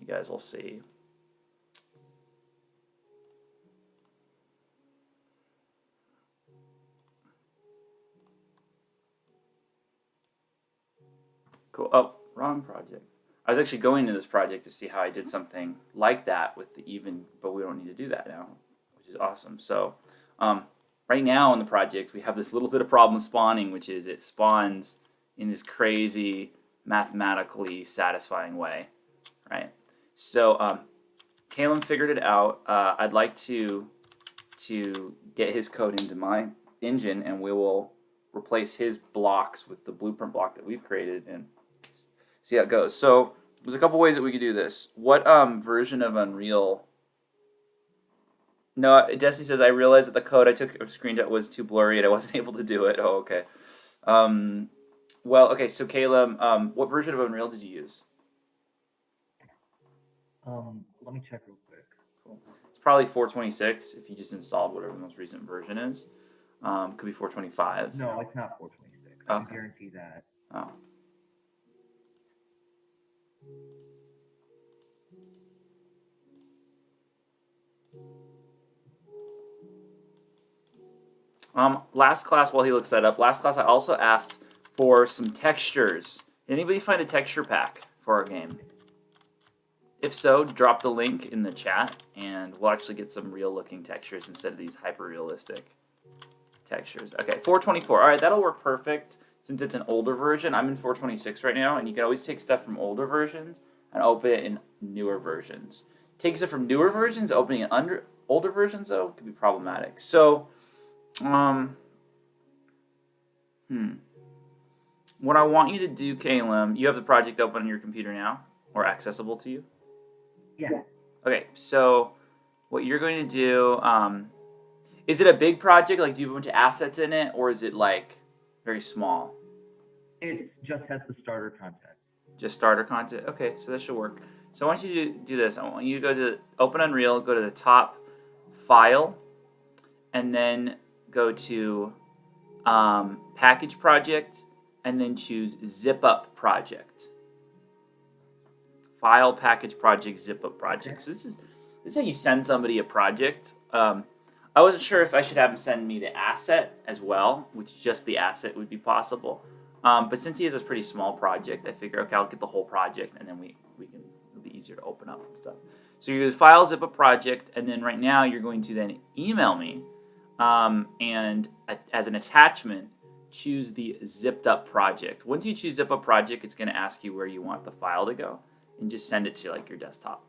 You guys will see. Cool. Oh, wrong project. I was actually going to this project to see how I did something like that with the even, but we don't need to do that now, which is awesome. So right now in the project, we have this little bit of problem spawning, which is it spawns in this crazy, mathematically satisfying way, right? So Caleb figured it out. I'd like to get his code into my engine, and we will replace his blocks with the blueprint block that we've created and see how it goes. So there's a couple ways that we could do this. What version of Unreal? No, Destiny says, I realized that the code I took a screenshot was too blurry and I wasn't able to do it. Oh, okay. Well, okay, so Caleb, what version of Unreal did you use? Let me check real quick. Cool. It's probably 426 if you just installed whatever the most recent version is. Could be 425. No, it's not 426. I can guarantee that. Oh. Last class, while he looks that up, last class I also asked for some textures. Did anybody find a texture pack for our game? If so, drop the link in the chat, and we'll actually get some real-looking textures instead of these hyper-realistic textures. Okay, 424. All right, that'll work perfect since it's an older version. I'm in 426 right now, and you can always take stuff from older versions and open it in newer versions. Take stuff from newer versions, opening it under older versions, though, could be problematic. So, what I want you to do, Caleb, you have the project open on your computer now, or accessible to you? Yeah. Okay, so what you're going to do, is it a big project? Like, do you have a bunch of assets in it, or is it, like, very small? It just has the starter content. Just starter content? Okay, so that should work. So I want you to do this. I want you to go to Open Unreal, go to the top File, and then go to Package Project, and then choose Zip Up Project. File, Package Project, Zip Up Project. So this is how you send somebody a project. I wasn't sure if I should have him send me the asset as well, which just the asset would be possible. But since he has this pretty small project, I figure, okay, I'll get the whole project, and then we can, it'll be easier to open up and stuff. So you file, zip up project, and then right now you're going to then email me, and as an attachment, choose the zipped up project. Once you choose zip up project, it's going to ask you where you want the file to go, and just send it to like your desktop.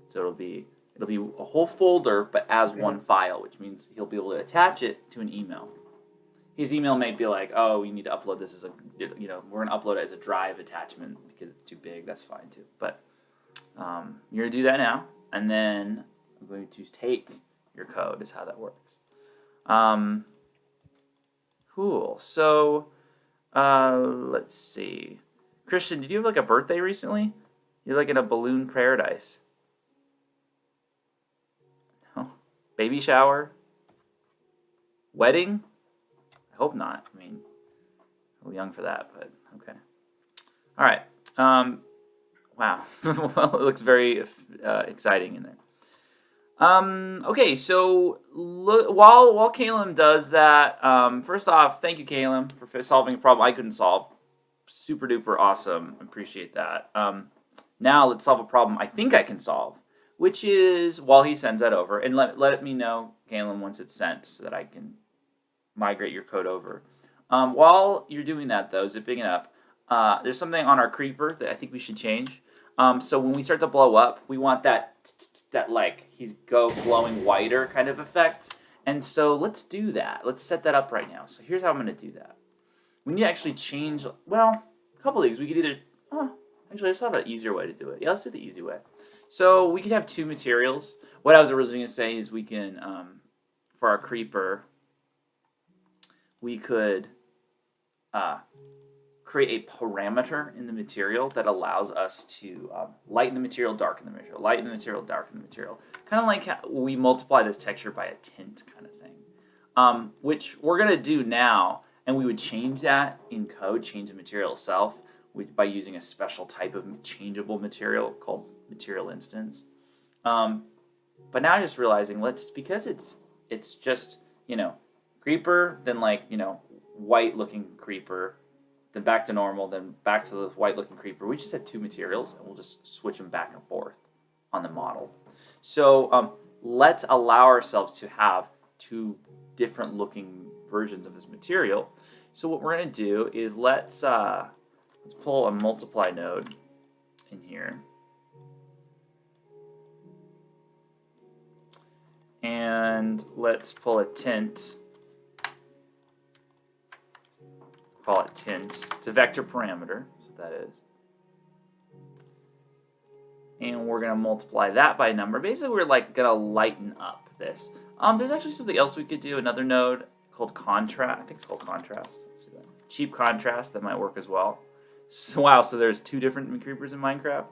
So it'll be a whole folder, but as one file, which means he'll be able to attach it to an email. His email may be like, oh, you need to upload this as a, we're going to upload it as a drive attachment because it's too big. That's fine too. But you're going to do that now, and then I'm going to take your code is how that works. Cool. So let's see. Christian, did you have like a birthday recently? You're like in a balloon paradise. No. Baby shower? Wedding? I hope not. I mean, a little young for that, but okay. All right. Wow. Well, it looks very exciting in there. Okay, so while Caleb does that, first off, thank you, Caleb, for solving a problem I couldn't solve. Super duper awesome. Appreciate that. Now let's solve a problem I think I can solve, which is while he sends that over, and let me know, Caleb, once it's sent so that I can migrate your code over. While you're doing that, though, zipping it up, there's something on our creeper that I think we should change. So when we start to blow up, we want that like he's glowing whiter kind of effect. And so let's do that. Let's set that up right now. So here's how I'm going to do that. We need to actually change, well, a couple of these. We could either, actually, I just thought of an easier way to do it. Yeah, let's do the easy way. So we could have two materials. What I was originally going to say is we can, for our creeper, we could create a parameter in the material that allows us to lighten the material, darken the material, lighten the material, darken the material. Kind of like how we multiply this texture by a tint kind of thing, which we're going to do now, and we would change that in code, change the material itself by using a special type of changeable material called material instance. But now I'm just realizing, because it's just, creeper, then white looking creeper, then back to normal, then back to the white looking creeper. We just have two materials, and we'll just switch them back and forth on the model. So let's allow ourselves to have two different looking versions of this material. So what we're going to do is let's pull a multiply node in here. And let's pull a tint. Call it tint. It's a vector parameter. That's what that is. And we're going to multiply that by a number. Basically, we're going to lighten up this. There's actually something else we could do. Another node called contrast. I think it's called contrast. Let's see that. Cheap contrast. That might work as well. So, wow. So there's two different creepers in Minecraft.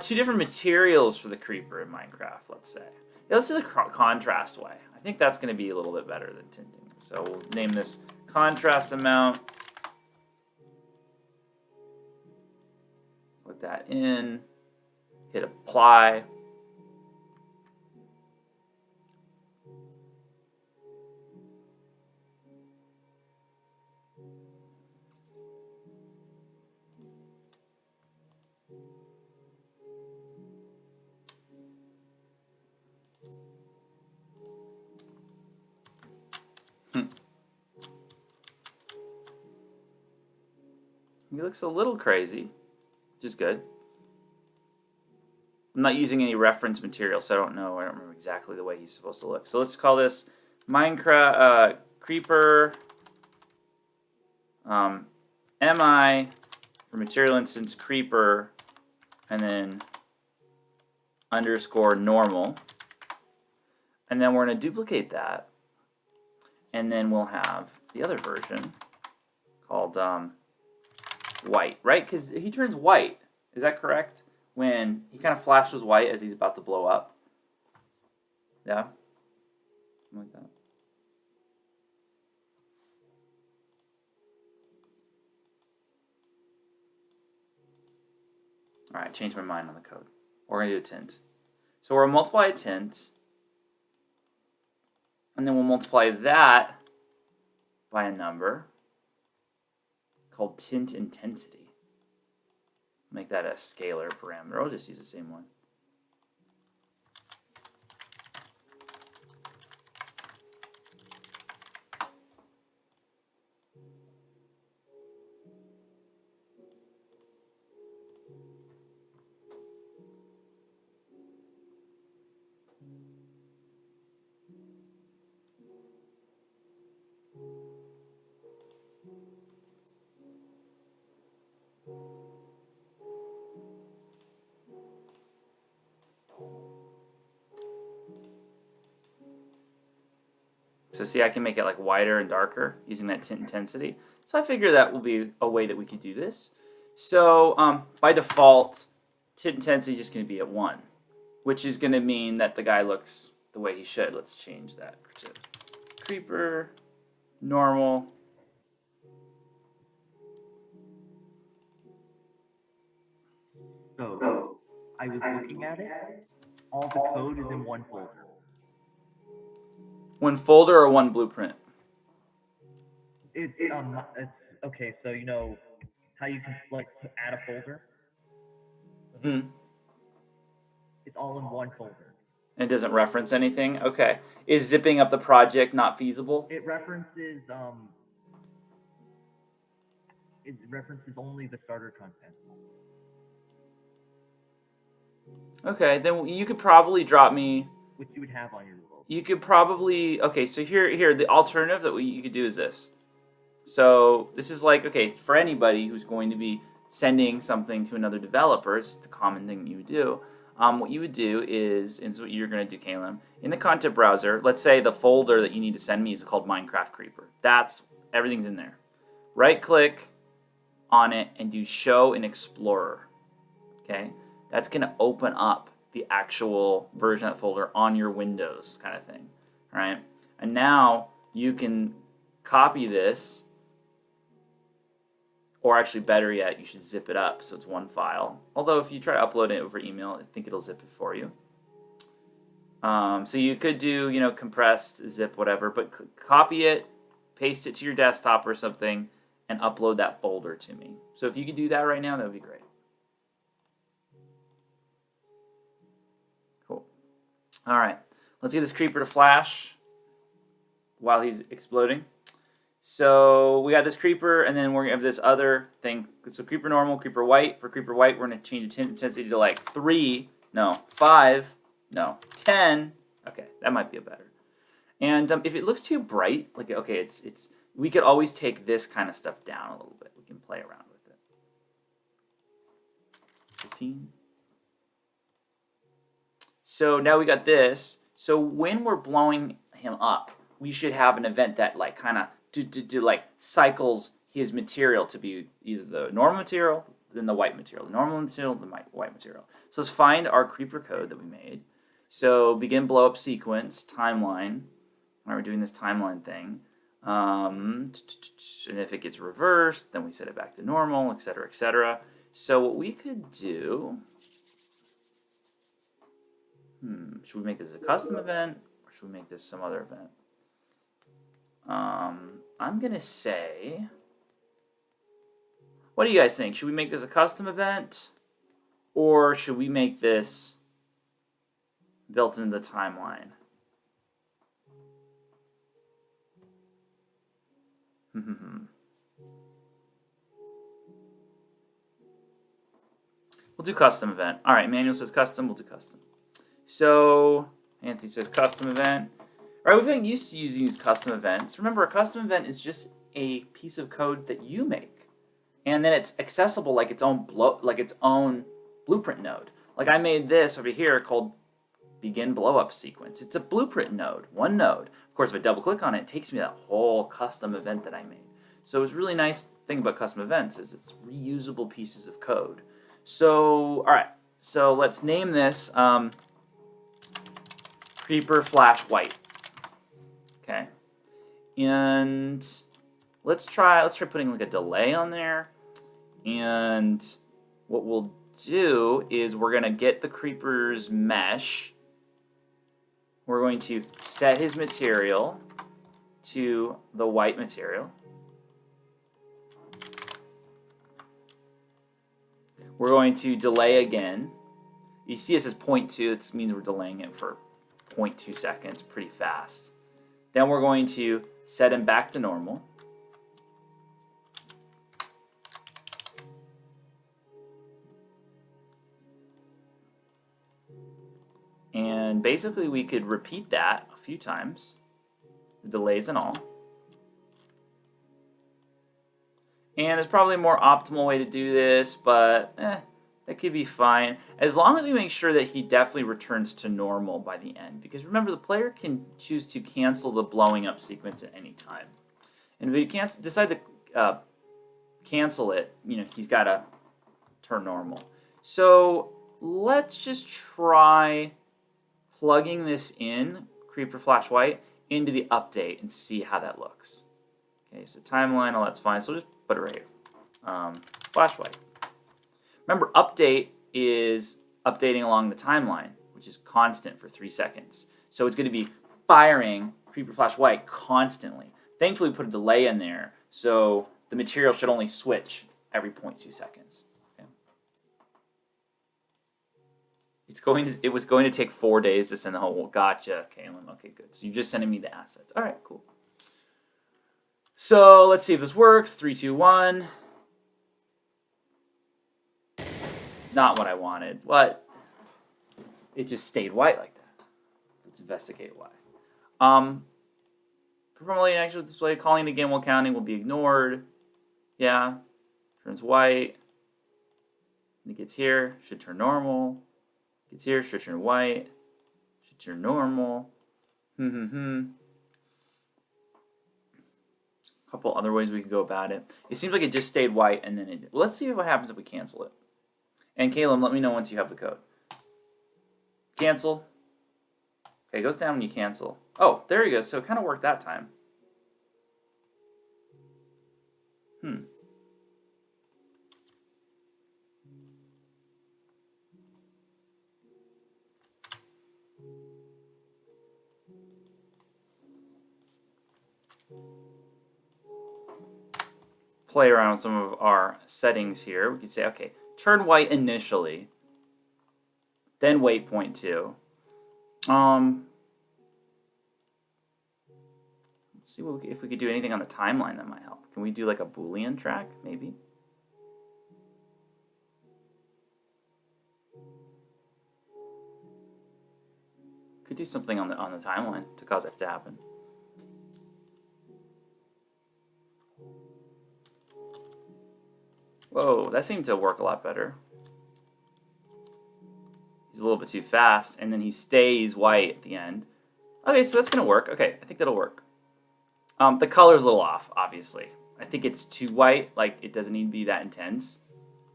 Two different materials for the creeper in Minecraft, let's say. Yeah, let's do the contrast way. I think that's going to be a little bit better than tinting. So we'll name this contrast amount. Put that in. Hit apply. He looks a little crazy, which is good. I'm not using any reference material, so I don't remember exactly the way he's supposed to look. So let's call this Minecraft creeper mi for material instance creeper, and then underscore normal. And then we're going to duplicate that. And then we'll have the other version called white, right? Because he turns white. Is that correct? When he kind of flashes white as he's about to blow up. Yeah? Something like that. Alright, change my mind on the code. We're going to do a tint. So we'll multiply a tint. And then we'll multiply that by a number called tint intensity. Make that a scalar parameter. I'll just use the same one. So see, I can make it like wider and darker using that tint intensity. So I figure that will be a way that we could do this. So by default, tint intensity is just going to be at 1, which is going to mean that the guy looks the way he should. Let's change that to creeper, normal. So I was looking at it. All the code is in one folder. One folder or one blueprint? It's okay. So you know how you can add a folder. Mm-hmm. It's all in one folder. And it doesn't reference anything? Okay. Is zipping up the project not feasible? It references only the starter content. Okay, then you could probably drop me. Which you would have on your world. You could probably, okay, so here the alternative that you could do is this. So this is like, okay, for anybody who's going to be sending something to another developer, it's the common thing you would do. What you would do is, and it's what you're going to do, Caleb, in the content browser, let's say the folder that you need to send me is called Minecraft Creeper. Everything's in there. Right click on it and do show in Explorer. Okay, that's going to open up the actual version of that folder on your Windows kind of thing. All right, and now you can copy this Or actually, better yet, you should zip it up so it's one file. Although if you try to upload it over email, I think it'll zip it for you. So you could do, compressed, zip, whatever, but copy it, paste it to your desktop or something, and upload that folder to me. So if you could do that right now, that would be great. Cool. All right, let's get this creeper to flash while he's exploding. So we got this creeper, and then we're gonna have this other thing. So creeper normal, creeper white. For creeper white, we're gonna change the intensity to like 5, 10. Okay, that might be a better. And if it looks too bright, like okay, we could always take this kind of stuff down a little bit. We can play around with it. 15. So now we got this. So when we're blowing him up, we should have an event that like kind of like cycles his material to be either the normal material, then the white material, the normal material, the white material. So let's find our creeper code that we made. So begin blow up sequence, timeline. All right, we're doing this timeline thing. And if it gets reversed, then we set it back to normal, etc., etc. So what we could do, should we make this a custom event, or should we make this some other event? I'm gonna say, what do you guys think? Should we make this a custom event, or should we make this built into the timeline? We'll do custom event. All right, Manuel says custom. We'll do custom. So Anthony says custom event. All right, we've been used to using these custom events. Remember, a custom event is just a piece of code that you make, and then it's accessible like its own blueprint node. Like I made this over here called begin blow up sequence. It's a blueprint node, one node. Of course, if I double click on it, it takes me to that whole custom event that I made. So it's really nice thing about custom events is it's reusable pieces of code. So all right, so let's name this creeper flash white. Okay, and let's try putting like a delay on there, and what we'll do is we're gonna get the creeper's mesh. We're going to set his material to the white material. We're going to delay again. You see it says 0.2, it means we're delaying it for 0.2 seconds, pretty fast. Then we're going to set him back to normal. And basically we could repeat that a few times, the delays and all. And there's probably a more optimal way to do this, but that could be fine. As long as we make sure that he definitely returns to normal by the end. Because remember, the player can choose to cancel the blowing up sequence at any time. And if he can't decide to cancel it, he's got to turn normal. So let's just try plugging this in, Creeper Flash White, into the update and see how that looks. Okay, so timeline, all that's fine. So just put it right here. Flash White. Remember, update is updating along the timeline, which is constant for 3 seconds. So it's going to be firing Creeper Flash White constantly. Thankfully, we put a delay in there, so the material should only switch every 0.2 seconds. Okay. It was going to take 4 days to send the whole. Gotcha, Kaylin. Okay, good. So you're just sending me the assets. All right, cool. So let's see if this works. 3, 2, 1. Not what I wanted. What? It just stayed white like that. Let's investigate why. Performing actual display, calling again while counting will be ignored. Yeah. Turns white. When it gets here, should turn normal. Gets here, should turn white. Should turn normal. Couple other ways we could go about it. It seems like it just stayed white and then it. Well, let's see what happens if we cancel it. And Caleb, let me know once you have the code. Cancel. Okay, it goes down when you cancel. Oh, there you go. So it kind of worked that time. play around with some of our settings here. We could say, okay, turn white initially, then waypoint 2. Let's see if we could do anything on the timeline that might help. Can we do like a Boolean track, maybe? Could do something on the timeline to cause that to happen. Whoa, that seemed to work a lot better. He's a little bit too fast, and then he stays white at the end. Okay, so that's gonna work. Okay, I think that'll work. The color's a little off, obviously. I think it's too white, like it doesn't need to be that intense.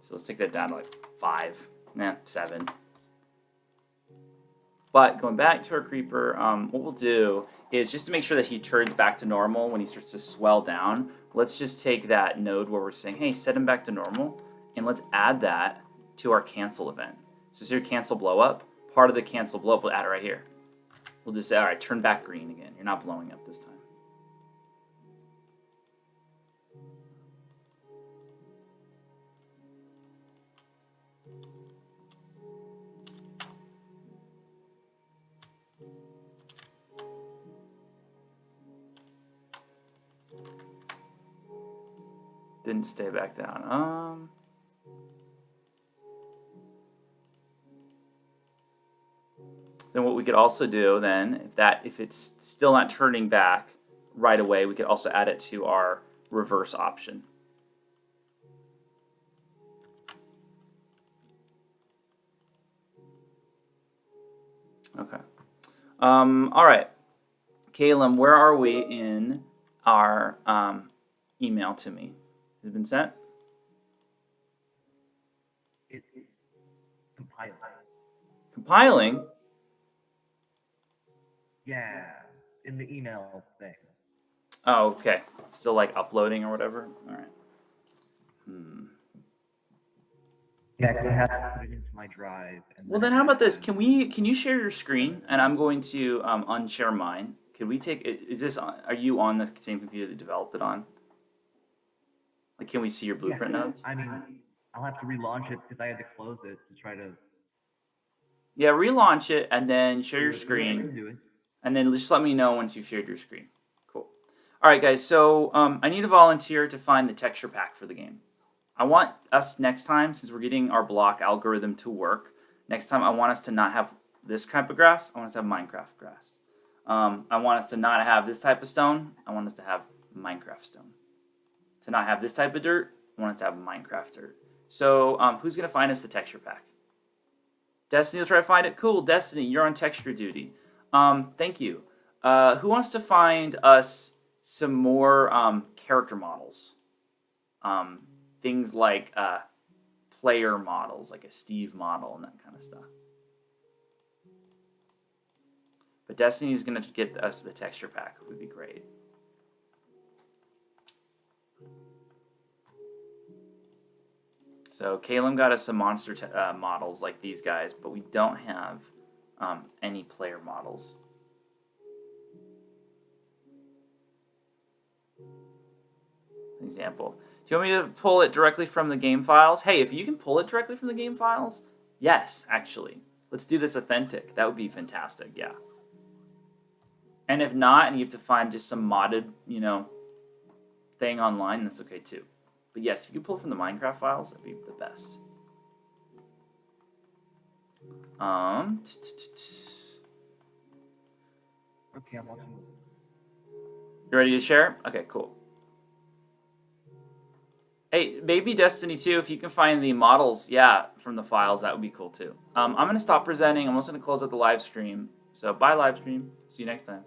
So let's take that down to like 5, 7. But going back to our creeper, what we'll do is just to make sure that he turns back to normal when he starts to swell down, let's just take that node where we're saying, hey, set him back to normal, and let's add that to our cancel event. So see your cancel blow up? Part of the cancel blow up, we'll add it right here. We'll just say, all right, turn back green again. You're not blowing up this time. Didn't stay back down. Then what we could also do then, if it's still not turning back right away, we could also add it to our reverse option. Okay. All right. Caleb, where are we in our email to me? Has it been sent? It's compiling. Compiling? Yeah, in the email thing. Oh, okay. It's still like uploading or whatever? All right. Yeah, I have to put it into my drive. And Well, then how about this? Can you share your screen? And I'm going to unshare mine. Can we take it? Are you on the same computer that developed it on? Like, can we see your blueprint nodes? I mean, I'll have to relaunch it because I had to close it to try to. Yeah, relaunch it and then share your screen. I can do it. And then just let me know once you've shared your screen. Cool. All right, guys. So I need a volunteer to find the texture pack for the game. I want us next time, since we're getting our block algorithm to work, next time I want us to not have this type of grass. I want us to have Minecraft grass. I want us to not have this type of stone. I want us to have Minecraft stone. To not have this type of dirt, I want us to have Minecraft dirt. So who's going to find us the texture pack? Destiny will try to find it. Cool, Destiny, you're on texture duty. Thank you. Who wants to find us some more character models? Things like player models, like a Steve model and that kind of stuff. But Destiny is going to get us the texture pack. It would be great. So Caleb got us some monster models like these guys, but we don't have any player models. Example. Do you want me to pull it directly from the game files? Hey, if you can pull it directly from the game files, yes, actually. Let's do this authentic. That would be fantastic, yeah. And if not, and you have to find just some modded, thing online, that's okay too. But yes, if you can pull it from the Minecraft files, that'd be the best. Okay, I'm watching. You ready to share? Okay, cool. Hey, maybe Destiny 2, if you can find the models, from the files, that would be cool too. I'm going to stop presenting. I'm also going to close out the live stream. So bye, live stream. See you next time.